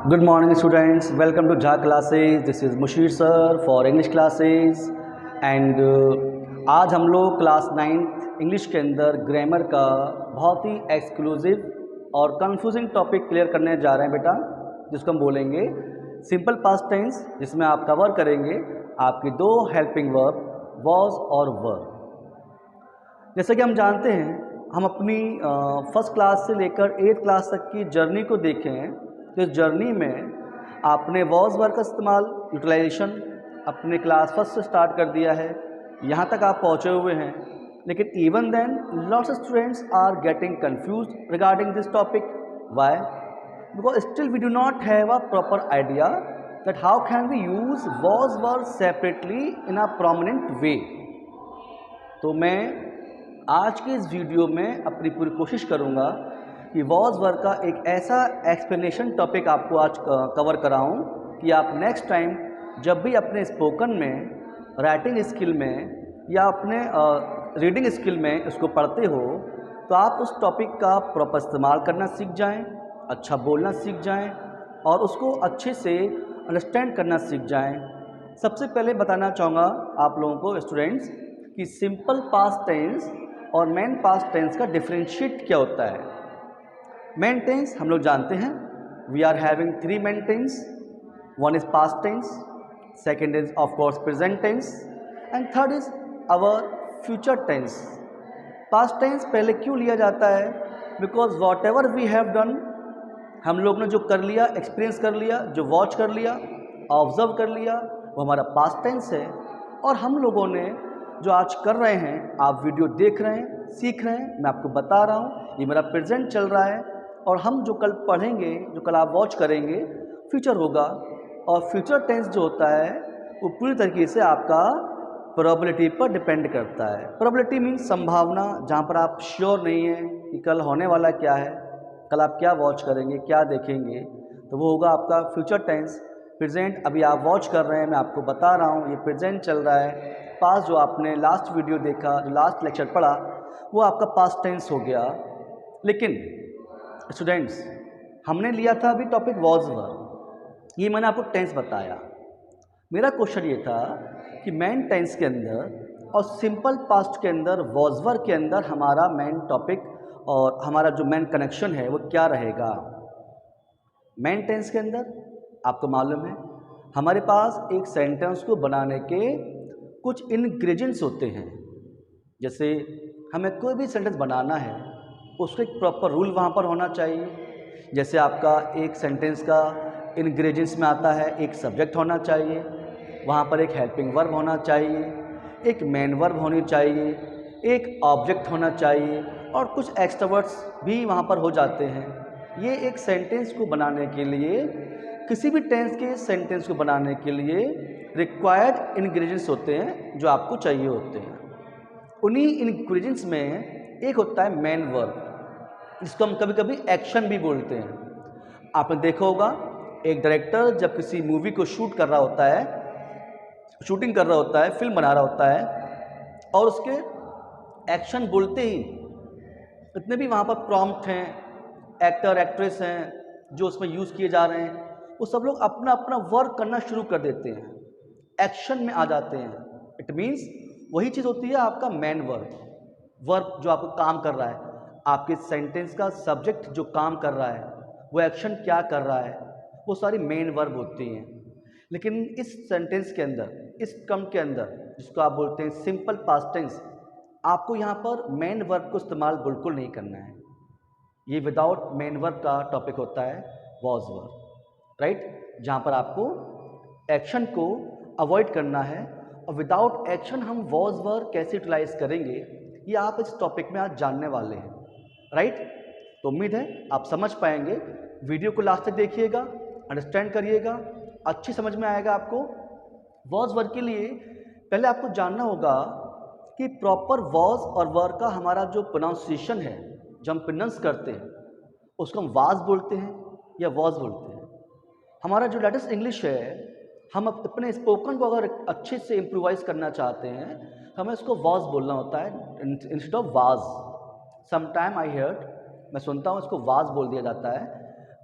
Good morning students, welcome to Jha classes. This is Mushir sir for English classes and आज हम लोग class 9th English के अंदर grammar का बहुत ही एक्सक्लूसिव और कंफ्यूजिंग टॉपिक क्लियर करने जा रहे हैं बेटा, जिसको हम बोलेंगे सिंपल पास्ट टेंस, जिसमें आप कवर करेंगे आपकी दो हेल्पिंग वर्ब वॉज और वर। जैसे कि हम जानते हैं, हम अपनी फर्स्ट क्लास से लेकर 8th क्लास तक की जर्नी को देखें तो इस जर्नी में आपने वॉज वर्ब का इस्तेमाल यूटिलाइजेशन अपने क्लास फर्स्ट से स्टार्ट कर दिया है, यहाँ तक आप पहुँचे हुए हैं। लेकिन even then lots of students are getting confuse regarding this topic. Why? Because still we do not have a proper idea that how can we use was verb separately in a prominent way. तो मैं आज के इस video में अपनी पूरी कोशिश करूँगा कि वॉज वर्ब का एक ऐसा एक्सप्लेनेशन टॉपिक आपको आज कवर कराऊं कि आप नेक्स्ट टाइम जब भी अपने स्पोकन में, राइटिंग स्किल में या अपने रीडिंग स्किल में उसको पढ़ते हो तो आप उस टॉपिक का प्रॉपर इस्तेमाल करना सीख जाएं, अच्छा बोलना सीख जाएं और उसको अच्छे से अंडरस्टैंड करना सीख जाएं। सबसे पहले बताना चाहूँगा आप लोगों को स्टूडेंट्स कि सिंपल पास्ट टेंस और मेन पास्ट टेंस का डिफरेंशिएट क्या होता है। मेन टेंस हम लोग जानते हैं, we are having 3 main tense. One is past tense, second is of course present tense and third is our future tense. Past tense पहले क्यों लिया जाता है? Because whatever we have done, हम लोग ने जो कर लिया, एक्सपीरियंस कर लिया, जो वॉच कर लिया, ऑब्जर्व कर लिया, वो हमारा पास्ट टेंस है। और हम लोगों ने जो आज कर रहे हैं, आप वीडियो देख रहे हैं, सीख रहे हैं, मैं आपको बता रहा हूँ, ये मेरा प्रेजेंट चल रहा है और हम जो कल पढ़ेंगे, जो कल आप वॉच करेंगे, फ्यूचर होगा। और फ्यूचर टेंस जो होता है वो पूरी तरीके से आपका प्रोबेबिलिटी पर डिपेंड करता है। प्रोबेबिलिटी मीन्स संभावना, जहाँ पर आप श्योर नहीं है कि कल होने वाला क्या है, कल आप क्या वॉच करेंगे, क्या देखेंगे, तो वो होगा आपका फ्यूचर टेंस। प्रेजेंट अभी आप वॉच कर रहे हैं, मैं आपको बता रहा हूँ, ये प्रेजेंट चल रहा है। पास्ट जो आपने लास्ट वीडियो देखा, जो लास्ट लेक्चर पढ़ा, वो आपका पास्ट टेंस हो गया। लेकिन स्टूडेंट्स, हमने लिया था अभी टॉपिक वॉज वर्ब, ये मैंने आपको टेंस बताया। मेरा क्वेश्चन ये था कि मेन टेंस के अंदर और सिंपल पास्ट के अंदर, वॉज वर्ब के अंदर हमारा मेन टॉपिक और हमारा जो मेन कनेक्शन है वो क्या रहेगा। मेन टेंस के अंदर आपको मालूम है हमारे पास एक सेंटेंस को बनाने के कुछ इंग्रेडिएंट्स होते हैं। जैसे हमें कोई भी सेंटेंस बनाना है, उसको एक प्रॉपर रूल वहाँ पर होना चाहिए। जैसे आपका एक सेंटेंस का इंग्रेडिएंट्स में आता है, एक सब्जेक्ट होना चाहिए, वहाँ पर एक हेल्पिंग वर्ब होना चाहिए, एक मेन वर्ब होनी चाहिए, एक ऑब्जेक्ट होना चाहिए और कुछ एक्स्ट्रा वर्ड्स भी वहाँ पर हो जाते हैं। ये एक सेंटेंस को बनाने के लिए, किसी भी टेंस के सेंटेंस को बनाने के लिए रिक्वायर्ड इंग्रेडिएंट्स होते हैं जो आपको चाहिए होते हैं। उन्हीं इंग्रेडिएंट्स में एक होता है मेन वर्ब, जिसको हम कभी कभी एक्शन भी बोलते हैं। आपने देखा होगा, एक डायरेक्टर जब किसी मूवी को शूट कर रहा होता है, शूटिंग कर रहा होता है, फिल्म बना रहा होता है और उसके एक्शन बोलते ही इतने भी वहाँ पर प्रॉम्प्ट हैं, एक्टर एक्ट्रेस हैं जो उसमें यूज़ किए जा रहे हैं, वो सब लोग अपना अपना वर्क करना शुरू कर देते हैं, एक्शन में आ जाते हैं। इट मीन्स वही चीज़ होती है आपका मेन वर्ब, वर्ब जो आपको काम कर रहा है, आपके सेंटेंस का सब्जेक्ट जो काम कर रहा है, वो एक्शन क्या कर रहा है, वो सारी मेन वर्ब होती हैं। लेकिन इस सेंटेंस के अंदर, इस टर्म के अंदर, जिसको आप बोलते हैं सिंपल पास्ट टेंस, आपको यहाँ पर मेन वर्ब को इस्तेमाल बिल्कुल नहीं करना है। ये विदाउट मेन वर्ब का टॉपिक होता है वॉज वर्ब, राइट, जहाँ पर आपको एक्शन को अवॉइड करना है। और विदाउट एक्शन हम वॉज वर्ब कैसे यूटिलाइज करेंगे, ये आप इस टॉपिक में आज जानने वाले हैं, राइट। तो उम्मीद है आप समझ पाएंगे। वीडियो को लास्ट तक देखिएगा, अंडरस्टैंड करिएगा, अच्छी समझ में आएगा आपको। वॉज वर्ब के लिए पहले आपको जानना होगा कि प्रॉपर वॉज और वर्ब का हमारा जो प्रोनाउंसिएशन है, जो हम प्रोनाउंस करते हैं, उसको हम वाज बोलते हैं या वॉज बोलते हैं। हमारा जो लेटेस्ट इंग्लिश है, हम अपने स्पोकन को अगर अच्छे से इम्प्रोवाइज करना चाहते हैं, हमें इसको वॉज बोलना होता है instead of was. Sometime I heard, मैं सुनता हूँ इसको वाज बोल दिया जाता है,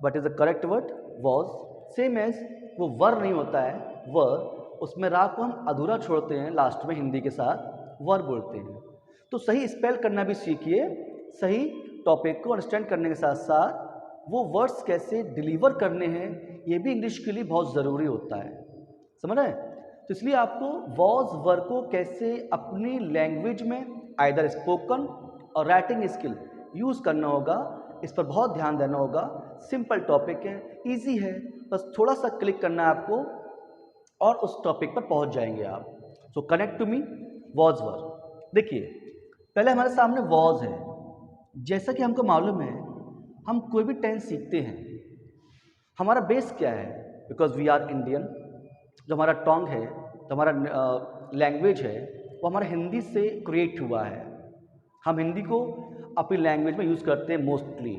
but is the correct word was. Same as वो वर नहीं होता है, वर, उसमें रा को हम अधूरा छोड़ते हैं लास्ट में, हिंदी के साथ वर बोलते हैं। तो सही स्पेल करना भी सीखिए, सही टॉपिक को अंडरस्टैंड करने के साथ साथ वो वर्ड्स कैसे डिलीवर करने हैं ये भी इंग्लिश के लिए बहुत ज़रूरी होता है, समझ रहे हैं। तो इसलिए आपको वॉज वर को कैसे अपनी लैंग्वेज में आइदर स्पोकन और राइटिंग स्किल यूज़ करना होगा, इस पर बहुत ध्यान देना होगा। सिंपल टॉपिक है, इजी है, बस थोड़ा सा क्लिक करना है आपको और उस टॉपिक पर पहुंच जाएंगे आप। So connect to me, was were. देखिए पहले हमारे सामने वॉज है। जैसा कि हमको मालूम है, हम कोई भी टेंस सीखते हैं, हमारा बेस क्या है, बिकॉज वी आर इंडियन, जो हमारा टोंग है, जो हमारा लैंग्वेज है, वो हमारा हिंदी से क्रिएट हुआ है। हम हिंदी को अपनी लैंग्वेज में यूज़ करते हैं mostly.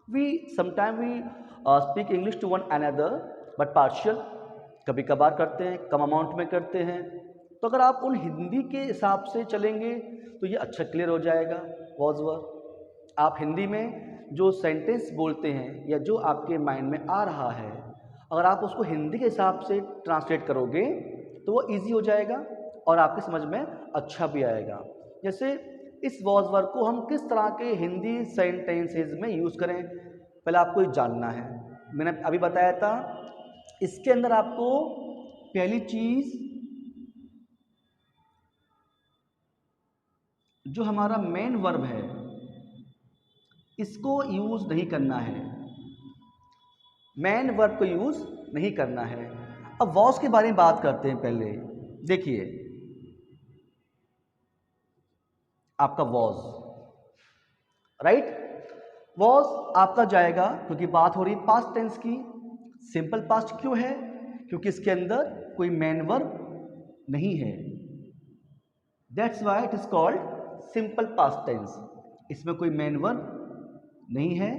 We sometime we speak English to one another but partial, कभी कभार करते हैं, कम अमाउंट में करते हैं। तो अगर आप उन हिंदी के हिसाब से चलेंगे तो ये अच्छा क्लियर हो जाएगा वॉज वर। आप हिंदी में जो सेंटेंस बोलते हैं या जो आपके माइंड में आ रहा है, अगर आप उसको हिंदी के हिसाब से ट्रांसलेट करोगे तो वो इजी हो जाएगा और आपके समझ में अच्छा भी आएगा। जैसे इस वॉज वर्ब को हम किस तरह के हिंदी सेंटेंसेस में यूज़ करें, पहले आपको ये जानना है। मैंने अभी बताया था, इसके अंदर आपको पहली चीज़ जो हमारा मेन वर्ब है इसको यूज़ नहीं करना है, मेन वर्ब को यूज़ नहीं करना है। अब वॉज के बारे में बात करते हैं। पहले देखिए आपका वॉज, राइट, वॉज आपका जाएगा, क्योंकि बात हो रही पास्ट टेंस की। सिंपल पास्ट क्यों है? क्योंकि इसके अंदर कोई मेन वर्ब नहीं है, that's why it is called simple past tense. इसमें कोई मेन वर्ब नहीं है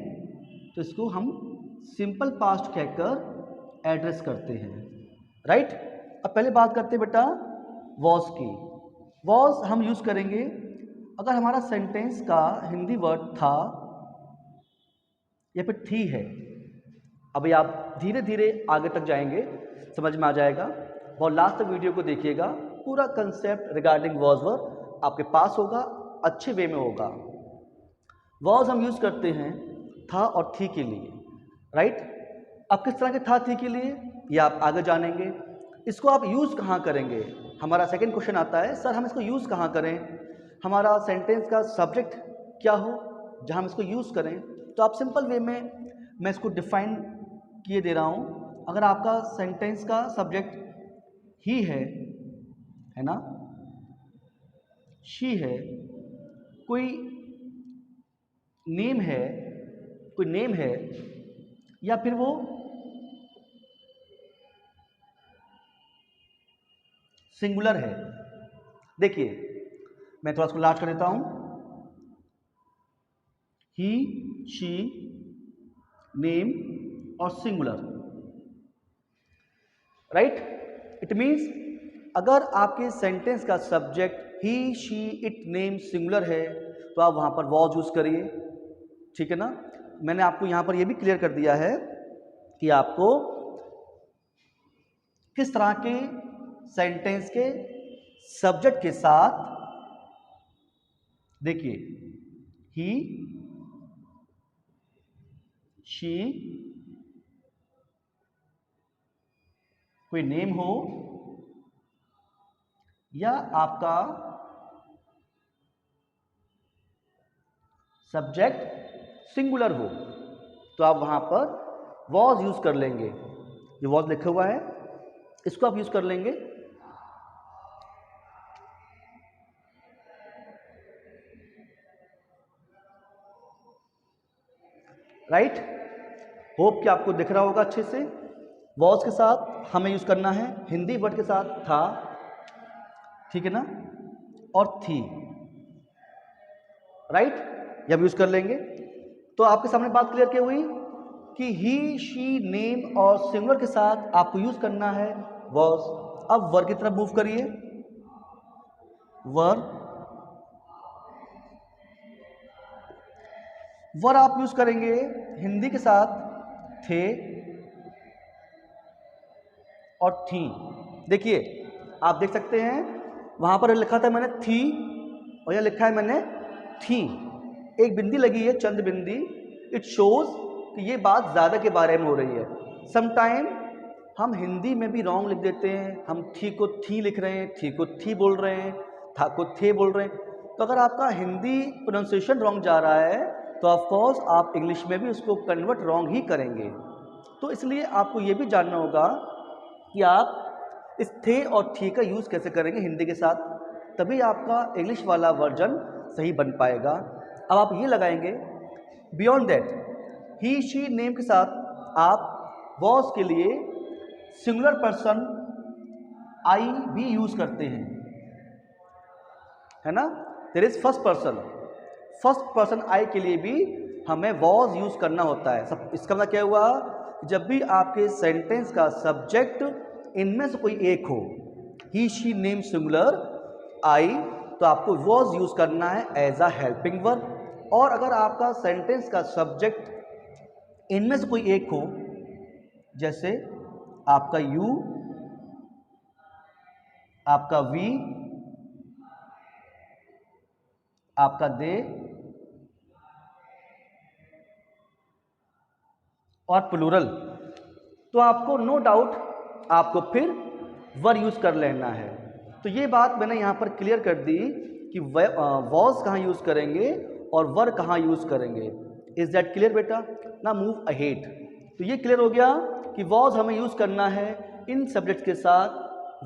तो इसको हम सिंपल पास्ट कहकर एड्रेस करते हैं, राइट। अब पहले बात करते हैं बेटा वॉज की। वॉज हम यूज करेंगे अगर हमारा सेंटेंस का हिंदी वर्ड था या फिर थी है। अभी आप धीरे धीरे आगे तक जाएंगे, समझ में आ जाएगा। और लास्ट तक वीडियो को देखिएगा, पूरा कंसेप्ट रिगार्डिंग वॉज वर्ब आपके पास होगा, अच्छे वे में होगा। वॉज हम यूज करते हैं था और थी के लिए, राइट। अब किस तरह के था थी के लिए ये आप आगे जानेंगे। इसको आप यूज कहाँ करेंगे, हमारा सेकंड क्वेश्चन आता है, सर हम इसको यूज कहाँ करें, हमारा सेंटेंस का सब्जेक्ट क्या हो जहाँ हम इसको यूज करें। तो आप सिंपल वे में मैं इसको डिफाइन किए दे रहा हूँ। अगर आपका सेंटेंस का सब्जेक्ट ही है ना, शी है, कोई नेम है, कोई नेम है, या फिर वो सिंगुलर है। देखिए मैं थोड़ा इसको लार्ज कर देता हूं, ही, शी, नेम और सिंगुलर, राइट। इट मीन्स अगर आपके सेंटेंस का subject he, she, it, name singular है तो आप वहां पर वॉज यूज करिए, ठीक है ना। मैंने आपको यहां पर यह भी क्लियर कर दिया है कि आपको किस तरह के सेंटेंस के सब्जेक्ट के साथ, देखिए ही, शी, कोई नेम हो या आपका सब्जेक्ट सिंगुलर हो तो आप वहां पर वॉज यूज कर लेंगे। जो वॉज लिखा हुआ है इसको आप यूज कर लेंगे। राइट, होप कि आपको दिख रहा होगा अच्छे से। वॉज के साथ हमें यूज करना है हिंदी वर्ड के साथ था, ठीक है ना, और थी, राइट, ये हम यूज कर लेंगे। तो आपके सामने बात क्लियर क्या हुई कि ही, शी, नेम और सिंगुलर के साथ आपको यूज करना है वॉज। अब वर्ब की तरफ मूव करिए। वर्ब आप यूज करेंगे हिंदी के साथ थे, और थी। देखिए आप देख सकते हैं वहाँ पर लिखा था मैंने थी और यह लिखा है मैंने थी, एक बिंदी लगी है, चंद बिंदी। इट शोज कि ये बात ज़्यादा के बारे में हो रही है। समटाइम हम हिंदी में भी रॉन्ग लिख देते हैं, हम थी को थी लिख रहे हैं, थी को थी बोल रहे हैं, था को थे बोल रहे हैं। तो अगर आपका हिंदी प्रोनाउंसिएशन रॉन्ग जा रहा है तो ऑफ कोर्स आप इंग्लिश में भी उसको कन्वर्ट रॉन्ग ही करेंगे। तो इसलिए आपको ये भी जानना होगा कि आप इस थे और थी का यूज़ कैसे करेंगे हिंदी के साथ, तभी आपका इंग्लिश वाला वर्जन सही बन पाएगा। अब आप ये लगाएंगे beyond that, he she name के साथ आप वॉज के लिए सिंगुलर पर्सन आई भी यूज़ करते हैं, है ना। There is first person I के लिए भी हमें वॉज यूज़ करना होता है। सब इसका मतलब क्या हुआ, जब भी आपके सेंटेंस का सब्जेक्ट इनमें से कोई एक हो, ही शी नेम सिंगुलर आई, तो आपको वॉज यूज़ करना है एज अ हेल्पिंग वर्ब। और अगर आपका सेंटेंस का सब्जेक्ट इनमें से कोई एक हो, जैसे आपका यू, आपका वी, आपका दे और प्लूरल, तो आपको नो डाउट आपको फिर वर यूज़ कर लेना है। तो ये बात मैंने यहाँ पर क्लियर कर दी कि वॉज कहाँ यूज़ करेंगे और वर कहाँ यूज़ करेंगे। इज़ दैट क्लियर बेटा? ना मूव अहेड। तो ये क्लियर हो गया कि वॉज हमें यूज़ करना है इन सब्जेक्ट्स के साथ,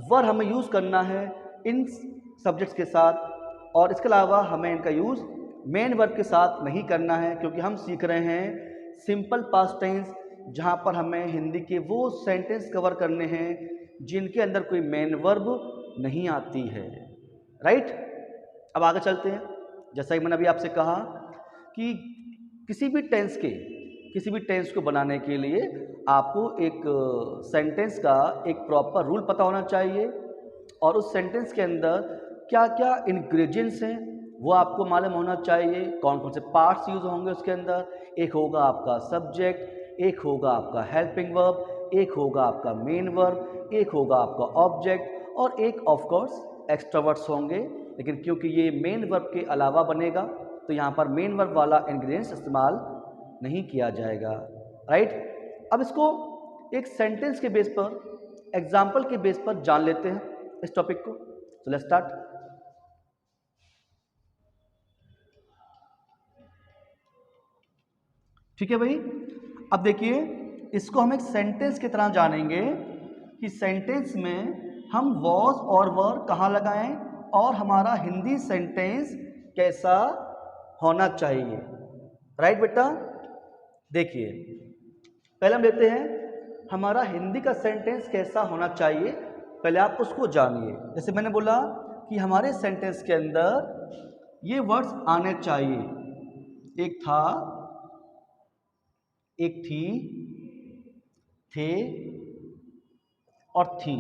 वर हमें यूज़ करना है इन सब्जेक्ट्स के साथ, और इसके अलावा हमें इनका यूज़ मेन वर्ब के साथ नहीं करना है, क्योंकि हम सीख रहे हैं सिंपल पास्ट टेंस, जहाँ पर हमें हिंदी के वो सेंटेंस कवर करने हैं जिनके अंदर कोई मेन वर्ब नहीं आती है। राइट, अब आगे चलते हैं। जैसा कि मैंने अभी आपसे कहा कि किसी भी टेंस को बनाने के लिए आपको एक सेंटेंस का एक प्रॉपर रूल पता होना चाहिए, और उस सेंटेंस के अंदर क्या क्या इंग्रेडिएंट्स हैं वो आपको मालूम होना चाहिए, कौन कौन से पार्ट्स यूज़ होंगे उसके अंदर। एक होगा आपका सब्जेक्ट, एक होगा आपका हेल्पिंग वर्ब, एक होगा आपका मेन वर्ब, एक होगा आपका ऑब्जेक्ट, और एक ऑफ कोर्स एक्स्ट्रा वर्ड्स होंगे। लेकिन क्योंकि ये मेन वर्ब के अलावा बनेगा तो यहाँ पर मेन वर्ब वाला इंग्रेडिएंट्स इस्तेमाल नहीं किया जाएगा। राइट, अब इसको एक सेंटेंस के बेस पर, एग्जाम्पल के बेस पर जान लेते हैं इस टॉपिक को। So let's start. ठीक है भाई, अब देखिए इसको हम एक सेंटेंस की तरह जानेंगे कि सेंटेंस में हम वॉज और वर कहाँ लगाएं और हमारा हिंदी सेंटेंस कैसा होना चाहिए। राइट बेटा, देखिए पहले हम लेते हैं हमारा हिंदी का सेंटेंस कैसा होना चाहिए, पहले आप उसको जानिए। जैसे मैंने बोला कि हमारे सेंटेंस के अंदर ये वर्ड्स आने चाहिए, एक था, एक थी, थे और थी।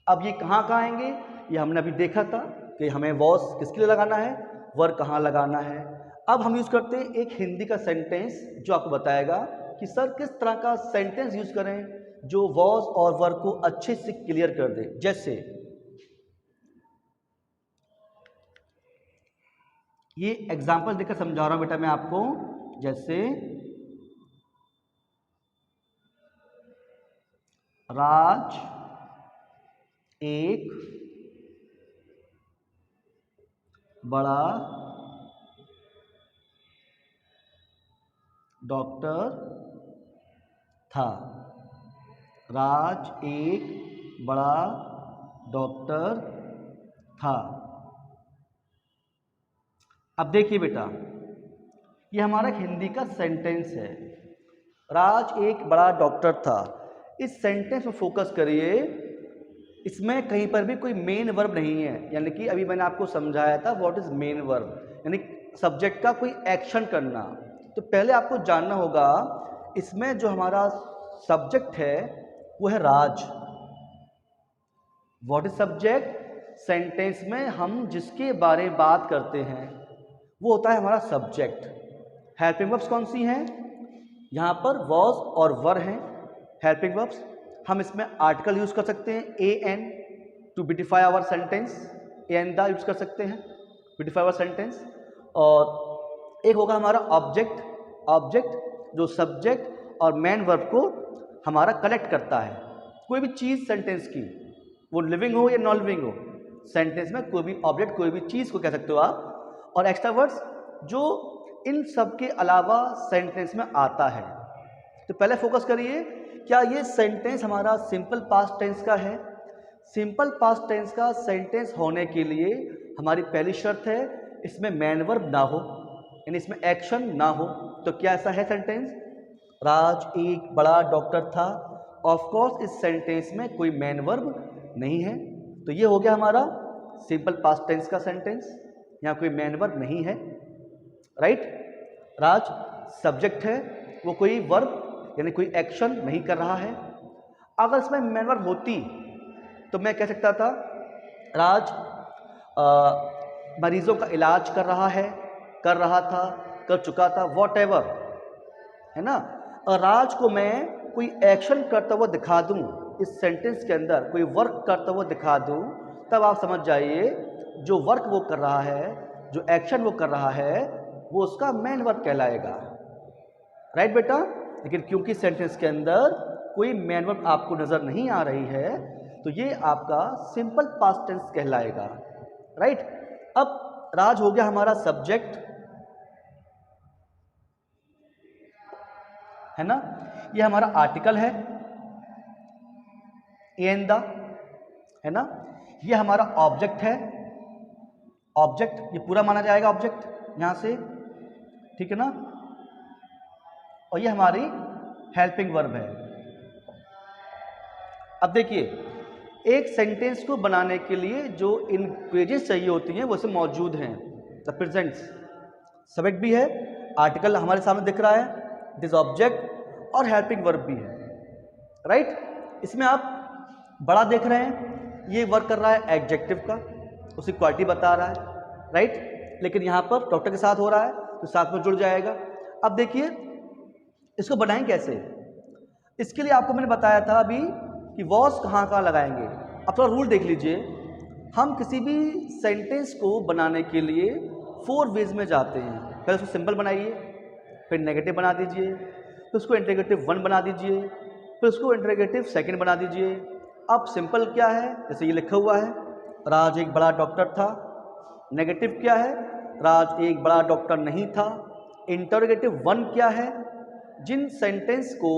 अब ये कहाँ आएंगे, ये हमने अभी देखा था कि हमें वॉज किसके लिए लगाना है, वर कहाँ लगाना है। अब हम यूज़ करते हैं एक हिंदी का सेंटेंस जो आपको बताएगा कि सर किस तरह का सेंटेंस यूज़ करें जो वॉज और वर को अच्छे से क्लियर कर दे। जैसे ये एग्जाम्पल देकर समझा रहा हूँ बेटा मैं आपको। जैसे राज एक बड़ा डॉक्टर था। राज एक बड़ा डॉक्टर था। अब देखिए बेटा, ये हमारा हिंदी का सेंटेंस है, राज एक बड़ा डॉक्टर था। इस सेंटेंस में फोकस करिए, इसमें कहीं पर भी कोई मेन वर्ब नहीं है, यानी कि अभी मैंने आपको समझाया था व्हाट इज मेन वर्ब, यानी सब्जेक्ट का कोई एक्शन करना। तो पहले आपको जानना होगा इसमें जो हमारा सब्जेक्ट है वो है राज। व्हाट इज सब्जेक्ट, सेंटेंस में हम जिसके बारे में बात करते हैं वो होता है हमारा सब्जेक्ट। हेल्पिंग वर्ब्स कौन सी हैं, यहाँ पर वॉज और वर हैं हेल्पिंग वर्ब्स। हम इसमें आर्टिकल यूज कर सकते हैं a an to beautify our sentence, a an the use कर सकते हैं ब्यूटिफाई आवर सेंटेंस। और एक होगा हमारा ऑब्जेक्ट, ऑब्जेक्ट जो सब्जेक्ट और मेन वर्ब को हमारा कनेक्ट करता है। कोई भी चीज़ सेंटेंस की, वो लिविंग हो या नॉन लिविंग हो, सेंटेंस में कोई भी ऑब्जेक्ट कोई भी चीज़ को कह सकते हो आप। और एक्स्ट्रा वर्ड्स जो इन सब के अलावा सेंटेंस में आता है। तो पहले फोकस करिए, क्या ये सेंटेंस हमारा सिंपल पास्ट टेंस का है? सिंपल पास्ट टेंस का सेंटेंस होने के लिए हमारी पहली शर्त है इसमें मैन वर्ब ना हो, यानी इसमें एक्शन ना हो। तो क्या ऐसा है सेंटेंस? राज एक बड़ा डॉक्टर था। ऑफ कोर्स इस सेंटेंस में कोई मैन वर्ब नहीं है, तो ये हो गया हमारा सिंपल पास्ट टेंस का सेंटेंस, यहाँ कोई मैन वर्ब नहीं है, राइट। राज सब्जेक्ट है, वो कोई वर्ब यानी कोई एक्शन नहीं कर रहा है। अगर इसमें मैन वर्ब होती तो मैं कह सकता था राज मरीजों का इलाज कर रहा है, कर रहा था, कर चुका था, वॉट एवर, है ना। और राज को मैं कोई एक्शन करता हुआ दिखा दूं, इस सेंटेंस के अंदर कोई वर्क करता हुआ दिखा दूं, तब आप समझ जाइए जो वर्क वो कर रहा है, जो एक्शन वो कर रहा है, वो उसका मेन वर्ब कहलाएगा, राइट बेटा। लेकिन क्योंकि सेंटेंस के अंदर कोई मेन वर्ब आपको नजर नहीं आ रही है, तो ये आपका सिंपल पास्ट टेंस कहलाएगा, राइट। अब राज हो गया हमारा सब्जेक्ट, है ना। ये हमारा आर्टिकल है एन द, है ना। ये हमारा ऑब्जेक्ट है, ऑब्जेक्ट ये पूरा माना जाएगा ऑब्जेक्ट यहां से, ठीक है ना। और ये हमारी हेल्पिंग वर्ब है। अब देखिए, एक सेंटेंस को बनाने के लिए जो इंग्रेडिएंट्स चाहिए होती हैं वो सब मौजूद हैं। द प्रेजेंट्स, सब्जेक्ट भी है, आर्टिकल हमारे सामने दिख रहा है, दिस ऑब्जेक्ट और हेल्पिंग वर्ब भी है, राइट। इसमें आप बड़ा देख रहे हैं, ये वर्क कर रहा है एडजेक्टिव का, उसकी क्वालिटी बता रहा है, राइट। लेकिन यहाँ पर डॉक्टर के साथ हो रहा है तो साथ में जुड़ जाएगा। अब देखिए इसको बनाएं कैसे। इसके लिए आपको मैंने बताया था अभी कि वॉज कहाँ कहाँ लगाएंगे। अब थोड़ा रूल देख लीजिए, हम किसी भी सेंटेंस को बनाने के लिए 4 वेज में जाते हैं। पहले उसको सिंपल बनाइए, फिर नेगेटिव बना दीजिए, फिर उसको इंटरोगेटिव 1 बना दीजिए, फिर उसको इंटरोगेटिव 2 बना दीजिए। अब सिंपल क्या है, जैसे ये लिखा हुआ है, राज एक बड़ा डॉक्टर था। नेगेटिव क्या है, राज एक बड़ा डॉक्टर नहीं था। इंटरोगेटिव 1 क्या है, जिन सेंटेंस को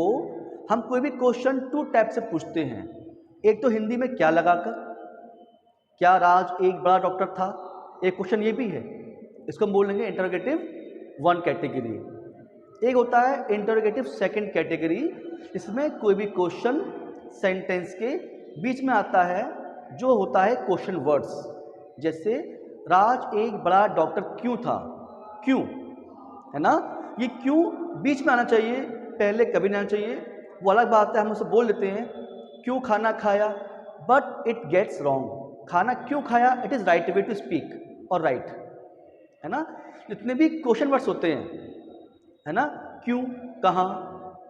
हम कोई भी क्वेश्चन 2 टाइप से पूछते हैं। एक तो हिंदी में क्या लगाकर, क्या राज एक बड़ा डॉक्टर था, एक क्वेश्चन ये भी है, इसको हम बोलेंगे इंटरोगेटिव 1 कैटेगरी। एक होता है इंटरोगेटिव 2 कैटेगरी, इसमें कोई भी क्वेश्चन सेंटेंस के बीच में आता है जो होता है क्वेश्चन वर्ड्स। जैसे राज एक बड़ा डॉक्टर क्यों था, क्यों, है ना। ये क्यों बीच में आना चाहिए, पहले कभी नहीं आना चाहिए। वो अलग बात है, हम उसे बोल देते हैं क्यों खाना खाया, बट इट गेट्स रॉन्ग। खाना क्यों खाया, it is right way to speak और राइट, है ना। जितने भी क्वेश्चन वर्ड्स होते हैं, है ना, क्यों, कहाँ,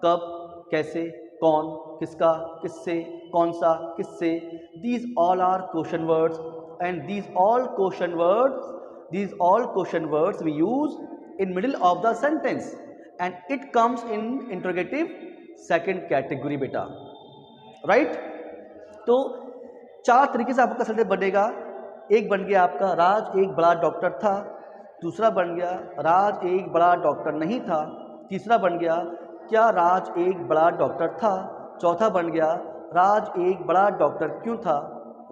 कब, कैसे, कौन, किसका, किससे, कौन सा, किससे, these all are question words and these all question words we use in middle of the sentence and it comes in interrogative 2 category बेटा, राइट। तो 4 तरीके से आपका सेंटेंस बनेगा। एक बन गया आपका राज एक बड़ा डॉक्टर था, दूसरा बन गया राज एक बड़ा डॉक्टर नहीं था, तीसरा बन गया क्या राज एक बड़ा डॉक्टर था, चौथा बन गया राज एक बड़ा डॉक्टर क्यों था,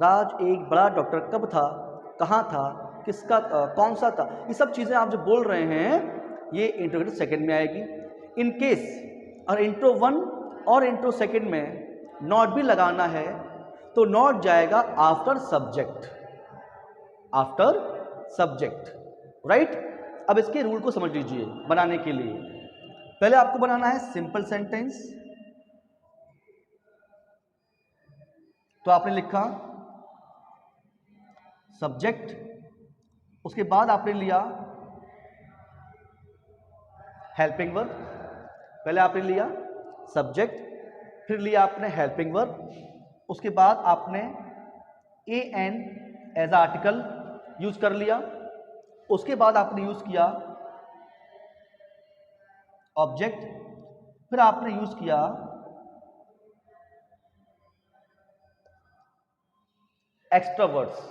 राज एक बड़ा डॉक्टर कब था, कहाँ था, किसका, कौन सा था। ये सब चीज़ें आप जो बोल रहे हैं ये इंट्रोगेटिव 2 में आएगी। इन केस और इंट्रो 1 और इंट्रो 2 में नॉट भी लगाना है तो नॉट जाएगा after subject, after subject, right. अब इसके रूल को समझ लीजिए बनाने के लिए। पहले आपको बनाना है सिंपल सेंटेंस, तो आपने लिखा सब्जेक्ट, उसके बाद आपने लिया हेल्पिंग वर्ब। पहले आपने लिया सब्जेक्ट, फिर लिया आपने हेल्पिंग वर्ब, उसके बाद आपने A N as article use कर लिया, उसके बाद आपने यूज किया ऑब्जेक्ट, फिर आपने यूज किया एक्स्ट्रा वर्ड्स।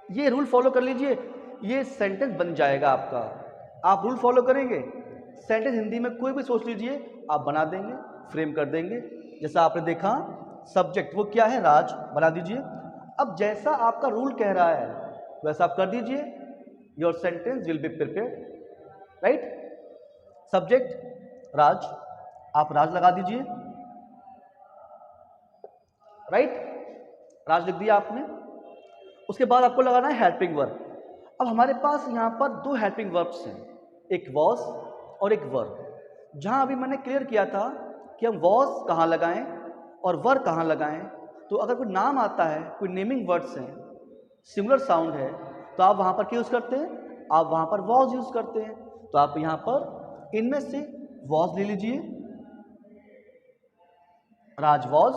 ये रूल फॉलो कर लीजिए, ये सेंटेंस बन जाएगा आपका। आप रूल फॉलो करेंगे, सेंटेंस हिंदी में कोई भी सोच लीजिए आप बना देंगे, फ्रेम कर देंगे। जैसा आपने देखा सब्जेक्ट वो क्या है, राज, बना दीजिए। अब जैसा आपका रूल कह रहा है वैसा आप कर दीजिए, your sentence will be prepared, right. Subject Raj, आप राज लगा दीजिए, राइट, राज लिख दिया आपने। उसके बाद आपको लगाना है हेल्पिंग वर्ब। अब हमारे पास यहाँ पर दो हेल्पिंग वर्ब्स हैं, एक वॉज और एक वर। जहाँ अभी मैंने क्लियर किया था कि हम वॉज कहाँ लगाएं और वर कहाँ लगाएं, तो अगर कोई नाम आता है, कोई नेमिंग वर्ड्स हैं, सिमिलर साउंड है, तो आप वहाँ पर क्या यूज़ करते हैं, आप वहाँ पर वॉज यूज़ करते हैं। तो आप यहाँ पर इनमें से वॉज ले लीजिए, राज वॉज,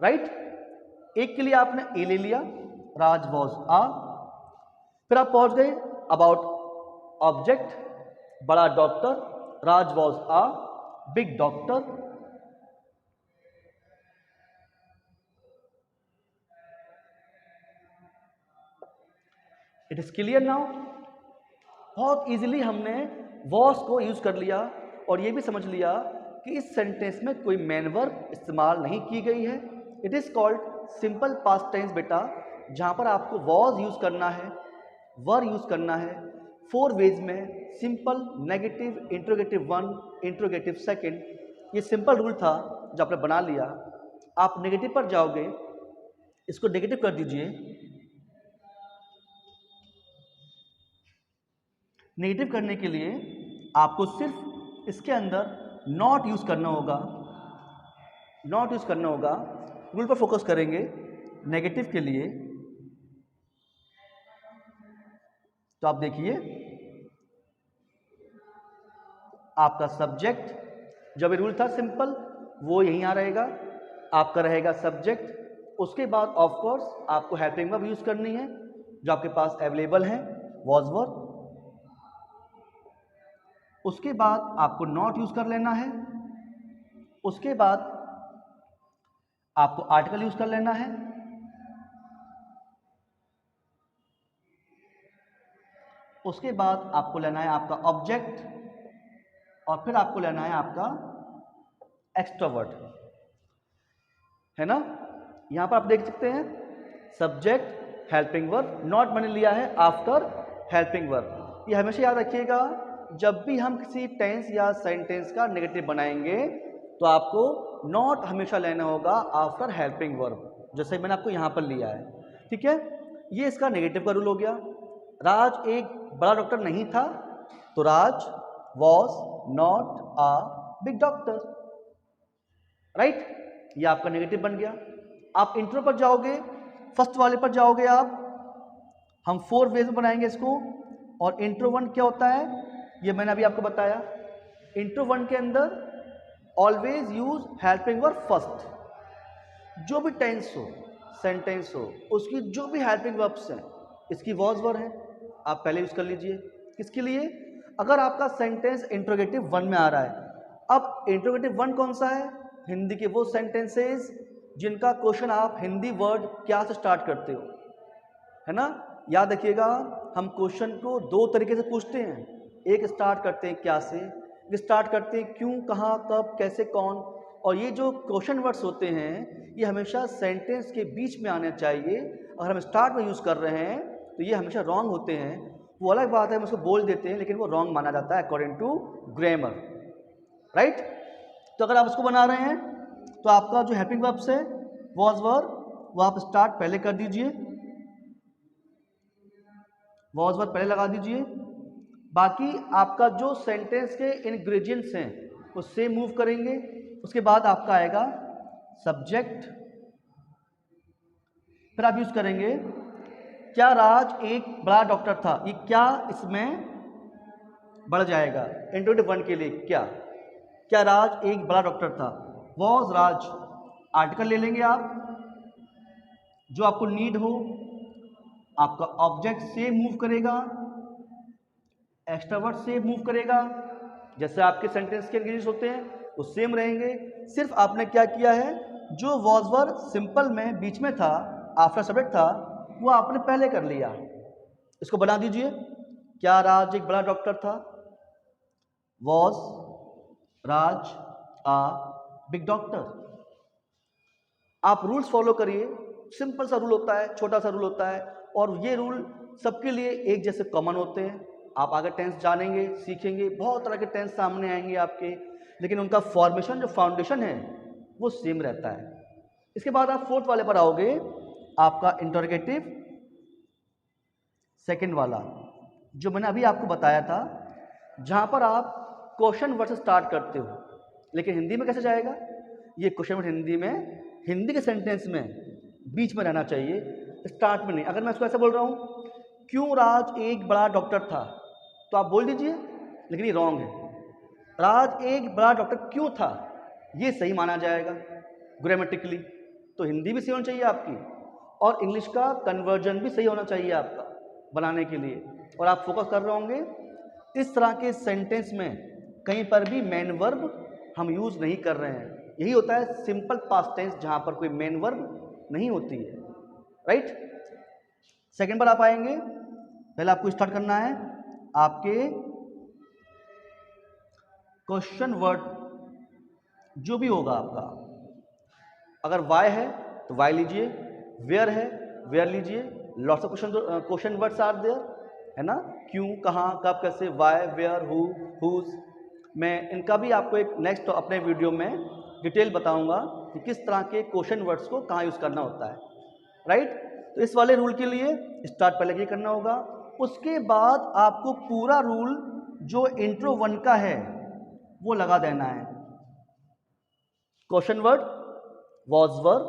राइट। एक के लिए आपने ए ले लिया, राज वॉज आ। फिर आप पहुंच गए अबाउट ऑब्जेक्ट, बड़ा doctor, Raj was a big doctor. It is clear now. बहुत इजीली हमने वॉज को यूज कर लिया और ये भी समझ लिया कि इस सेंटेंस में कोई मेन वर्ब इस्तेमाल नहीं की गई है। It is called simple past tense बेटा, जहां पर आपको वॉज यूज करना है, वर यूज करना है 4 वेज में, सिंपल, नेगेटिव, इंट्रोगेटिव 1, इंट्रोगेटिव 2। ये सिंपल रूल था जो आपने बना लिया। आप नेगेटिव पर जाओगे, इसको नेगेटिव कर दीजिए। नेगेटिव करने के लिए आपको सिर्फ इसके अंदर नॉट यूज करना होगा, नॉट यूज करना होगा। रूल पर फोकस करेंगे। नेगेटिव के लिए तो आप देखिए आपका सब्जेक्ट, जब ये रूल था सिंपल, वो यहीं आ रहेगा, आपका रहेगा सब्जेक्ट। उसके बाद ऑफ कोर्स आपको हेल्पिंग वर्ब यूज करनी है जो आपके पास अवेलेबल है, वॉज वर। उसके बाद आपको नॉट यूज कर लेना है, उसके बाद आपको आर्टिकल यूज कर लेना है, उसके बाद आपको लेना है आपका ऑब्जेक्ट, और फिर आपको लेना है आपका एक्स्ट्रा वर्ड, है ना। यहां पर आप देख सकते हैं सब्जेक्ट हेल्पिंग वर्ब, नॉट मैंने लिया है आफ्टर हेल्पिंग वर्ब। ये हमेशा याद रखिएगा, जब भी हम किसी टेंस या सेंटेंस का नेगेटिव बनाएंगे तो आपको नॉट हमेशा लेना होगा आफ्टर हेल्पिंग वर्ब, जैसे मैंने आपको यहां पर लिया है, ठीक है। ये इसका नेगेटिव का रूल हो गया। राज एक बड़ा डॉक्टर नहीं था, तो Raj was not a big doctor, right. ये आपका नेगेटिव बन गया। आप इंट्रो पर जाओगे, फर्स्ट वाले पर जाओगे आप, हम 4 वेज में बनाएंगे इसको। और इंट्रो 1 क्या होता है, ये मैंने अभी आपको बताया। इंट्रो 1 के अंदर always use helping verb first. जो भी टेंस हो, सेंटेंस हो, उसकी जो भी हेल्पिंग वर्ब्स हैं, इसकी वॉज वर है, आप पहले यूज कर लीजिए। किसके लिए, अगर आपका सेंटेंस इंट्रोगेटिव 1 में आ रहा है। अब इंट्रोगेटिव 1 कौन सा है, हिंदी के वो सेंटेंसेस जिनका क्वेश्चन आप हिंदी वर्ड क्या से स्टार्ट करते हो, है ना। याद रखिएगा, हम क्वेश्चन को 2 तरीके से पूछते हैं। एक स्टार्ट करते हैं क्या से, एक स्टार्ट करते हैं क्यों, कहाँ, कब, कैसे, कौन। और ये जो क्वेश्चन वर्ड्स होते हैं ये हमेशा सेंटेंस के बीच में आने चाहिए। अगर हम स्टार्ट में यूज़ कर रहे हैं तो ये हमेशा रॉन्ग होते हैं। वो अलग बात है, हम उसको बोल देते हैं, लेकिन वो रॉन्ग माना जाता है अकॉर्डिंग टू ग्रामर, राइट। तो अगर आप उसको बना रहे हैं तो आपका जो हेल्पिंग वर्ब्स है वॉज वर, वो आप स्टार्ट पहले कर दीजिए, वॉज वर पहले लगा दीजिए। बाकी आपका जो सेंटेंस के इंग्रेडिएंट्स हैं वो सेम मूव करेंगे। उसके बाद आपका आएगा सब्जेक्ट, फिर आप यूज करेंगे क्या राज एक बड़ा डॉक्टर था। ये क्या इसमें बढ़ जाएगा इंट्रोगेटिव 1 के लिए, क्या राज एक बड़ा डॉक्टर था। वॉज राज, आर्टिकल ले लेंगे आप जो आपको नीड हो, आपका ऑब्जेक्ट से मूव करेगा, एक्स्ट्रा वर्ड से मूव करेगा, जैसे आपके सेंटेंस के इंग्लिश होते हैं वो सेम रहेंगे। सिर्फ आपने क्या किया है, जो वॉज वर्ड सिंपल में बीच में था, आफ्टर सब्जेक्ट था, वो आपने पहले कर लिया। इसको बना दीजिए, क्या राज एक बड़ा डॉक्टर था? Was Raj a big doctor. आप रूल्स फॉलो करिए, सिंपल सा रूल होता है, छोटा सा रूल होता है, और ये रूल सबके लिए एक जैसे कॉमन होते हैं। आप आगे टेंस जानेंगे, सीखेंगे, बहुत तरह के टेंस सामने आएंगे आपके, लेकिन उनका फॉर्मेशन जो फाउंडेशन है वो सेम रहता है। इसके बाद आप फोर्थ वाले पर आओगे, आपका इंटरोगेटिव सेकंड वाला, जो मैंने अभी आपको बताया था, जहां पर आप क्वेश्चन वर्ड से स्टार्ट करते हो। लेकिन हिंदी में कैसे जाएगा? ये क्वेश्चन वर्ड हिंदी में, हिंदी के सेंटेंस में बीच में रहना चाहिए, स्टार्ट में नहीं। अगर मैं इसको ऐसे बोल रहा हूँ, क्यों राज एक बड़ा डॉक्टर था, तो आप बोल दीजिए, लेकिन ये रॉन्ग है। राज एक बड़ा डॉक्टर क्यों था, ये सही माना जाएगा ग्रामेटिकली। तो हिंदी भी सही होनी चाहिए आपकी, और इंग्लिश का कन्वर्जन भी सही होना चाहिए आपका बनाने के लिए। और आप फोकस कर रहे होंगे इस तरह के सेंटेंस में कहीं पर भी मेन वर्ब हम यूज़ नहीं कर रहे हैं। यही होता है सिंपल पास्ट टेंस, जहाँ पर कोई मेन वर्ब नहीं होती है, राइट। सेकंड पर आप आएंगे, पहले आपको स्टार्ट करना है आपके क्वेश्चन वर्ड जो भी होगा आपका। अगर वाई है तो वाई लीजिए, वेयर है वेयर लीजिए, lots of question words are there, है ना, क्यों, कहाँ, कब, कैसे, वाई, वेयर, हु, हुज। मैं इनका भी आपको एक नेक्स्ट अपने वीडियो में डिटेल बताऊंगा कि किस तरह के क्वेश्चन वर्ड्स को कहाँ यूज़ करना होता है, राइट। तो इस वाले रूल के लिए स्टार्ट पहले ये करना होगा। उसके बाद आपको पूरा रूल जो इंट्रो 1 का है वो लगा देना है। Question word, was verb,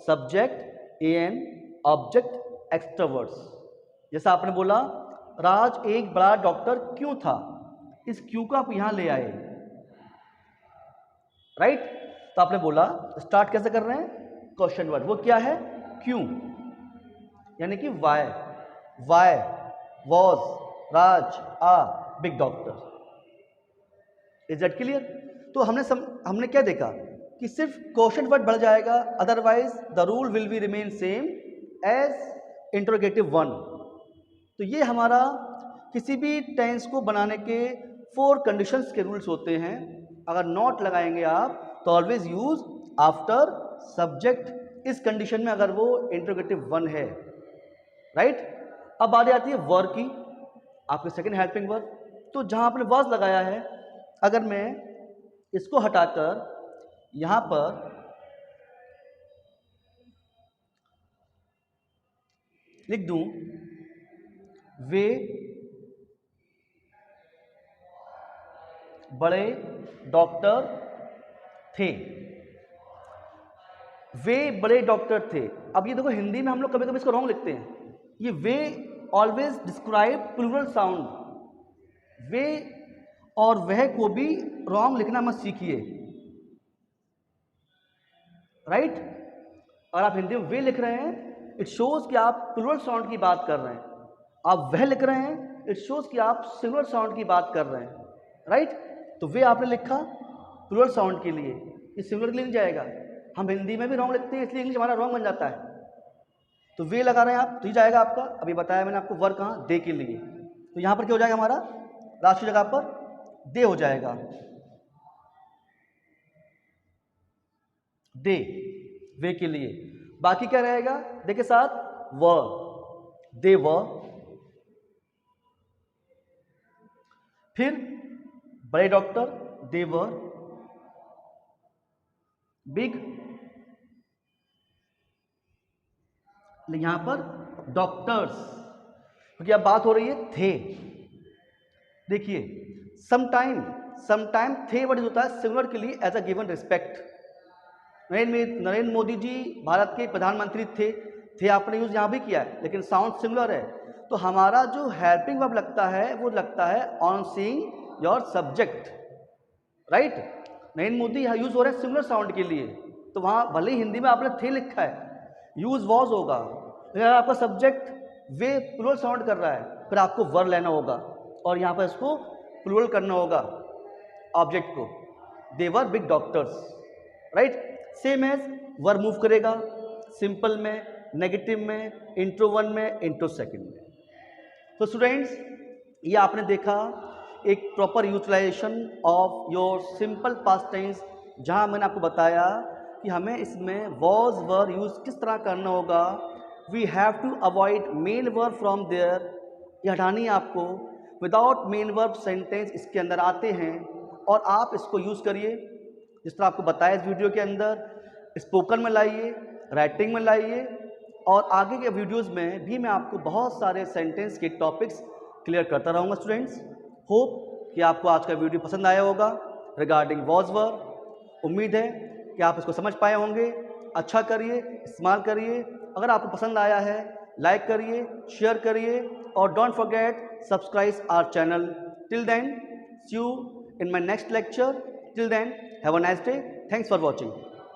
subject, and, object, extra words. जैसा आपने बोला राज एक बड़ा डॉक्टर क्यों था, इस क्यों को आप यहां ले आए, राइट। तो आपने बोला स्टार्ट कैसे कर रहे हैं, क्वेश्चन वर्ड, वो क्या है, क्यों, यानी कि why, why was Raj a big doctor. Is that clear? तो हमने क्या देखा कि सिर्फ क्वेश्चन वर्ड बढ़ जाएगा, otherwise the rule will be remain same as interrogative 1। तो ये हमारा किसी भी टेंस को बनाने के 4 कंडीशंस के रूल्स होते हैं। अगर नॉट लगाएंगे आप तो ऑलवेज यूज आफ्टर सब्जेक्ट, इस कंडीशन में अगर वो इंटरोगेटिव 1 है, राइट। अब बात आती है वर्ब की, आपके सेकंड हेल्पिंग वर्ब। तो जहां आपने वॉज लगाया है, अगर मैं इसको हटाकर यहां पर लिख दूं वे बड़े डॉक्टर थे, वे बड़े डॉक्टर थे। अब ये देखो हिंदी में हम लोग कभी कभी इसको रॉन्ग लिखते हैं। ये वे ऑलवेज डिस्क्राइब प्लूरल साउंड, वे और वह को भी रॉन्ग लिखना मत सीखिए, राइट। अगर आप हिंदी में वे लिख रहे हैं, इट शोज कि आप प्लूरल साउंड की बात कर रहे हैं। आप वह लिख रहे हैं, इट शोज कि आप सिंगुलर साउंड की बात कर रहे हैं, राइट। तो वे आपने लिखा प्लूरल साउंड के लिए, ये सिंगुलर के लिए नहीं जाएगा। हम हिंदी में भी रॉन्ग लिखते हैं, इसलिए इंग्लिश हमारा रॉन्ग बन जाता है। तो वे लगा रहे हैं आप, तो ये जाएगा आपका, अभी बताया मैंने आपको, वर्ब कहाँ, दे के लिए। तो यहाँ पर क्या हो जाएगा हमारा, लास्ट की जगह पर दे हो जाएगा, दे, वे के लिए। बाकी क्या रहेगा, दे के साथ व, दे व, फिर बड़े डॉक्टर दे वर, बिग, यहां पर डॉक्टर्स, क्योंकि अब बात हो रही है थे। देखिए समटाइम थे वर्ड होता है सिंगुलर के लिए as a given respect. Narendra Modi ji Bharat के प्रधानमंत्री थे आपने यूज यहां भी किया है, लेकिन साउंड सिमिलर है। तो हमारा जो हेल्पिंग वर्ब लगता है वो लगता है on seeing your subject, right. Narendra Modi यहाँ यूज़ हो रहा है सिंगुलर साउंड के लिए, तो वहाँ भले ही हिंदी में आपने थे लिखा है, यूज़ वॉज होगा। अगर आपका सब्जेक्ट वे प्लूरल साउंड कर रहा है, फिर आपको वर लेना होगा और यहाँ पर इसको प्लूरल करना होगा ऑब्जेक्ट को। They were big doctors, right. Same as were move करेगा सिंपल में, नेगेटिव में, इंट्रो वन में, इंट्रो सेकंड में। तो स्टूडेंट्स, ये आपने देखा एक proper utilization of your simple past tense, जहाँ मैंने आपको बताया कि हमें इसमें वॉज वर यूज़ किस तरह करना होगा। We have to avoid main verb from there, ये हटानी है आपको। विदाउट मेन वर्ब सेंटेंस इसके अंदर आते हैं और आप इसको यूज़ करिए जिस तरह आपको बताया इस वीडियो के अंदर। स्पोकन में लाइए, राइटिंग में लाइए, और आगे के वीडियोस में भी मैं आपको बहुत सारे सेंटेंस के टॉपिक्स क्लियर करता रहूँगा स्टूडेंट्स। होप कि आपको आज का वीडियो पसंद आया होगा रिगार्डिंग वॉज वर। उम्मीद है कि आप इसको समझ पाए होंगे। अच्छा करिए, इस्तेमाल करिए। अगर आपको पसंद आया है लाइक करिए, शेयर करिए, और don't forget subscribe our channel. Till then, see you in my next lecture. Till then, have a nice day. Thanks for watching.